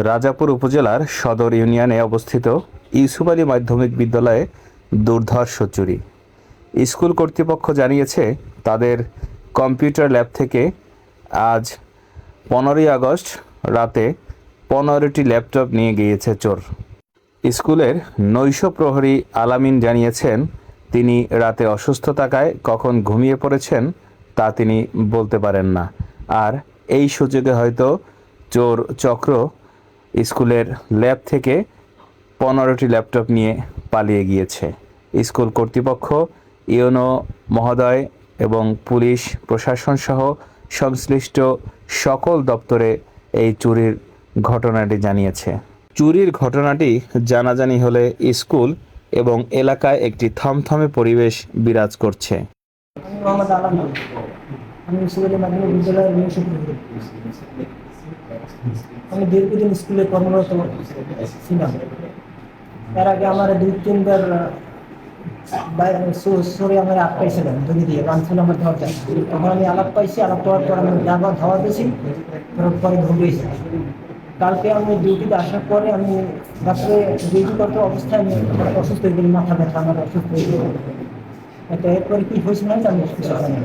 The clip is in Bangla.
রাজাপুর উপজেলার সদর ইউনিয়নে অবস্থিত ইউসুফ আলী মাধ্যমিক বিদ্যালয়ে দুর্ধর্ষ চুরি। স্কুল কর্তৃপক্ষ জানিয়েছে, তাদের কম্পিউটার ল্যাব থেকে আজ 15ই আগস্ট রাতে 15টি ল্যাপটপ নিয়ে গিয়েছে চোর। স্কুলের নৈশ প্রহরী আলামিন জানিয়েছেন, তিনি রাতে অসুস্থ থাকায় কখন ঘুমিয়ে পড়েছেন তা তিনি বলতে পারেন না। আর এই সুযোগে হয়তো চোর চক্র স্কুলের ল্যাব থেকে 15টি ল্যাপটপ নিয়ে পালিয়ে গিয়েছে। স্কুল কর্তৃপক্ষ, ইউনো মহোদয় এবং পুলিশ প্রশাসন সহ সংশ্লিষ্ট সকল দপ্তরে এই চুরির ঘটনাটি জানিয়েছে। চুরির ঘটনাটি জানাজানি হলে স্কুল এবং এলাকায় একটি থমথমে পরিবেশ বিরাজ করছে। আমি মোহাম্মদ আলম। আমি ইউসুফ আলী মাধ্যমিক বিদ্যালয়ের শিক্ষক। আমি দীর্ঘদিন স্কুলে কর্মরত ছিলাম। এর আগে আমার 2-3 বার সরে আমার আটকাইছিলাম ধরে দিয়ে বাঁধছিল আমার ধরতে। তখন আমি আলাপ পাইছি, আলাপ পাওয়ার পর আমি যাবার ধাওয়া দিয়েছি, পরে ধরেছি। কালকে আমি ডিউটিতে আসার পরে আমি রাত্রে ডিউটি করতে অবস্থায় আমি অসুস্থ হয়ে গেলি, মাথা ব্যথা আমার অসুস্থ হয়ে গেল। এরপরে কি হয়েছিল আমি কিছু জানি না।